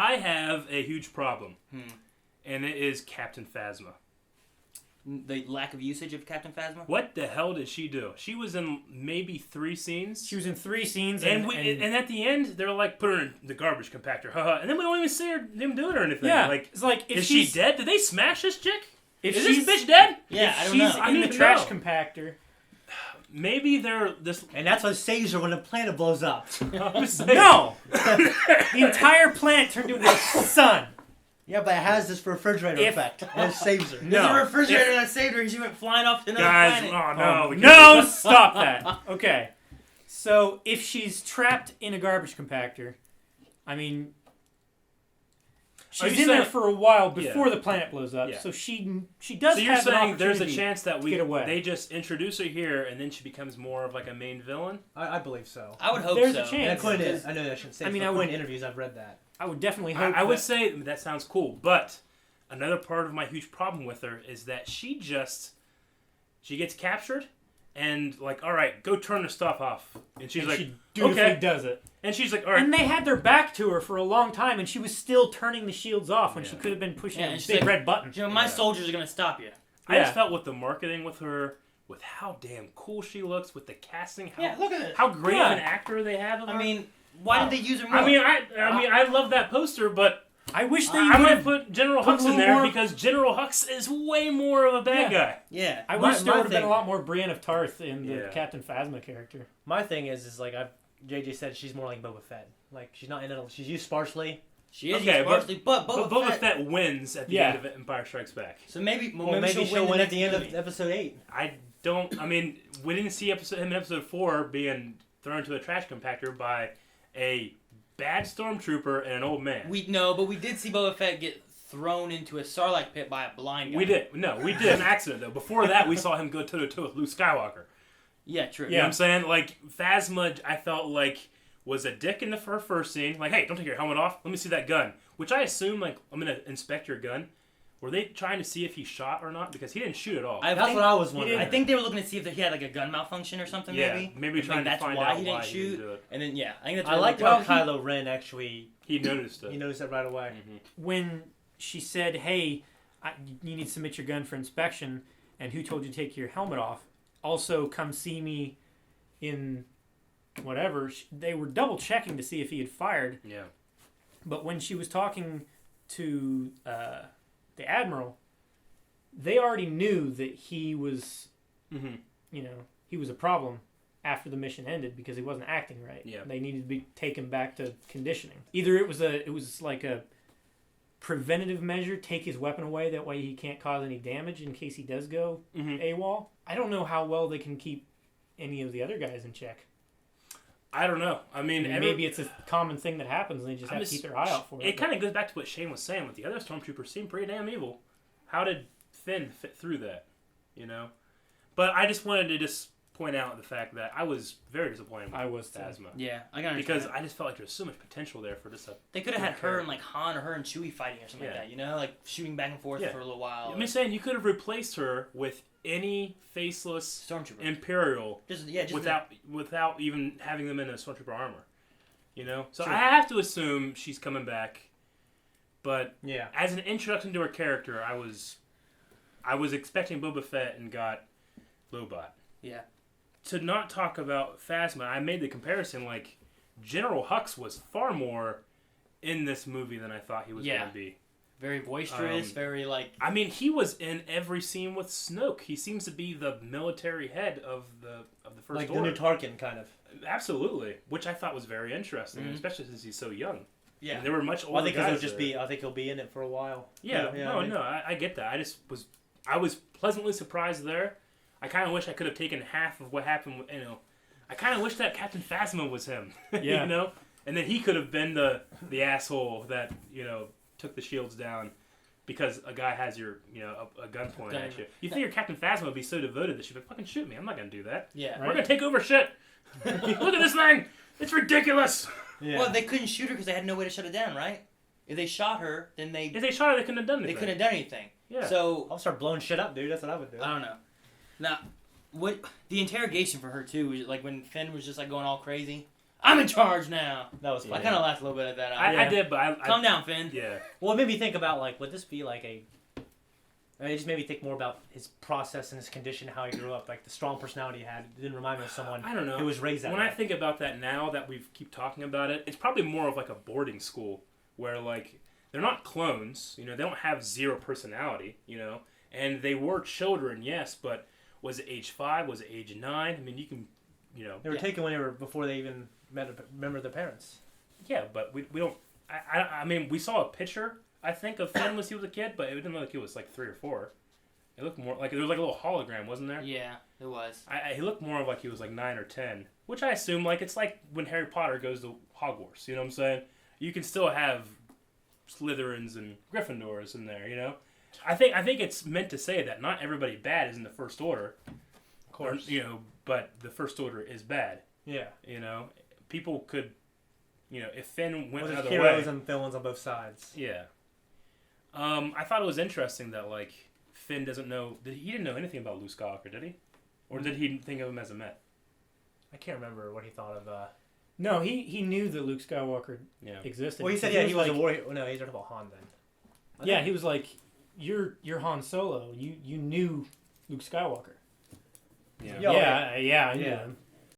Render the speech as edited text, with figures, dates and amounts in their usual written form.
I have a huge problem, and it is Captain Phasma. The lack of usage of Captain Phasma? What the hell did she do? She was in maybe 3 scenes. She was in 3 scenes, and at the end, they're like, put her in the garbage compactor, and then we don't even see him do it or anything. Yeah, like, it's like, is she dead? Did they smash this chick? Is this bitch dead? Yeah, I don't know. She's in the trash compactor. Maybe they're this... And that's what saves her when the planet blows up. No! The entire planet turned into the sun. Yeah, but it has this refrigerator effect, and it saves her. There's a refrigerator that saved her, and she went flying off to another planet. Oh, no. No, stop that. Okay. So, if she's trapped in a garbage compactor, I mean... She's in there for a while before the planet blows up, so she does have an opportunity. So you're saying there's a chance that they just introduce her here and then she becomes more of like a main villain? I believe so. I would hope there's so. A chance. I know that I shouldn't say. In interviews, I've read that. I would definitely hope. I would say that sounds cool, but another part of my huge problem with her is that she gets captured and like, all right, go turn the stuff off, and she's like, she dutifully does it. And she's like, all right. And they had their back to her for a long time, and she was still turning the shields off when she could have been pushing a big red button. You know, my soldiers are going to stop you. I just felt with the marketing with her, with how damn cool she looks, with the casting, look at it. How great of an actor they have of her. I mean, why didn't they use her more? I love that poster, but I wish they I'm going to put General Hux in there because General Hux is way more of a bad guy. Yeah. I wish there would have been a lot more Brienne of Tarth in the Captain Phasma character. My thing is like JJ said, she's more like Boba Fett. Like, she's not in it. She's used sparsely. She is used sparsely, but Boba Fett wins at the end of Empire Strikes Back. So maybe she'll win at the end of Episode 8. We didn't see him in Episode 4 being thrown to a trash compactor by a bad stormtrooper and an old man. But we did see Boba Fett get thrown into a Sarlacc pit by a blind guy. We did. No, we did an accident, though. Before that, we saw him go toe-to-toe with Luke Skywalker. Yeah, true. You know what I'm saying? Like, Phasma, I felt like, was a dick in her first scene. Like, hey, don't take your helmet off. Let me see that gun. Which I assume, like, I'm going to inspect your gun. Were they trying to see if he shot or not? Because he didn't shoot at all. That's what I was wondering. I think they were looking to see if he had, like, a gun malfunction or something, maybe. Maybe trying to find out why he didn't shoot. And then, I think that's I liked how Kylo Ren actually... He noticed it. He noticed it right away. Mm-hmm. When she said, hey, you need to submit your gun for inspection, and who told you to take your helmet off? Also, come see me in whatever. They were double checking to see if he had fired. Yeah. But when she was talking to the Admiral, they already knew that he was, he was a problem after the mission ended because he wasn't acting right. Yeah. They needed to be taken back to conditioning. Either it was like a preventative measure, take his weapon away, that way he can't cause any damage in case he does go AWOL. I don't know how well they can keep any of the other guys in check. I don't know. I mean, maybe it's a common thing that happens, and they just have to keep their eye out for it. It kind of goes back to what Shane was saying with the other stormtroopers seem pretty damn evil. How did Finn fit through that? You know? But I just wanted to point out the fact that I was very disappointed with Phasma. Yeah, I got because I just felt like there was so much potential there for this. They could have had her and like Han or her and Chewie fighting or something like that, you know, like shooting back and forth for a little while. I'm just saying you could have replaced her with any faceless stormtrooper Imperial, without even having them in a stormtrooper armor. You know, so I have to assume she's coming back. But as an introduction to her character, I was expecting Boba Fett and got Lobot. Yeah. To not talk about Phasma, I made the comparison, like, General Hux was far more in this movie than I thought he was going to be. Very boisterous, very, like... I mean, he was in every scene with Snoke. He seems to be the military head of the First Order. Like the new Tarkin, kind of. Absolutely. Which I thought was very interesting, especially since he's so young. Yeah. And there were much older guys I think he'll be in it for a while. Yeah. I get that. I was pleasantly surprised there. I kind of wish I could have taken half of what happened. I kind of wish that Captain Phasma was him. Yeah. You know, and then he could have been the asshole that took the shields down because a guy has a gun pointed at you. You figure Captain Phasma would be so devoted that she'd be like, fucking shoot me. I'm not gonna do that. Yeah. We're gonna take over shit. Look at this thing. It's ridiculous. Yeah. Well, they couldn't shoot her because they had no way to shut it down, right? If they shot her, then they... If they shot her, they couldn't have done anything. They couldn't have done anything. Yeah. So... I'll start blowing shit up, dude. That's what I would do. I don't know. Now, what the interrogation for her, too, was like when Finn was just like going all crazy. I'm in charge now. That was I funny. kind of laughed a little bit at that. I did, but I Calm down, Finn. Yeah. Well, it made me think about, like, would this be like a... It just made me think more about his process and his condition, how he grew up, like the strong personality he had. It didn't remind me of someone I don't know. who was raised that When way. I think about that now that we keep talking about it, it's probably more of like a boarding school where like they're not clones, you know, they don't have zero personality, you know, and they were children, yes, but was it age 5? Was it age 9? I mean, you can, you know. They were taken when they were before they even met a member of their parents. Yeah, but we don't. I mean, we saw a picture, I think, of Finn when he was a kid, but it didn't look like he was like 3 or 4. It looked more like there was like a little hologram, wasn't there? Yeah, it was. He looked more like he was like 9 or 10, which I assume like it's like when Harry Potter goes to Hogwarts. You know what I'm saying? You can still have Slytherins and Gryffindors in there. You know, I think it's meant to say that not everybody bad is in the First Order. Of course, you know, but the First Order is bad. Yeah, you know, people could, you know, if Finn went there's another heroes way, and villains on both sides. Yeah. I thought it was interesting that like Finn doesn't know. He didn't know anything about Luke Skywalker, did he? Or did he think of him as a Met? I can't remember what he thought of. No, he knew that Luke Skywalker existed. Well, he said he was a warrior. No, he's talking about Han then. Yeah, he was like, "You're Han Solo. You knew Luke Skywalker." Yeah, I knew him.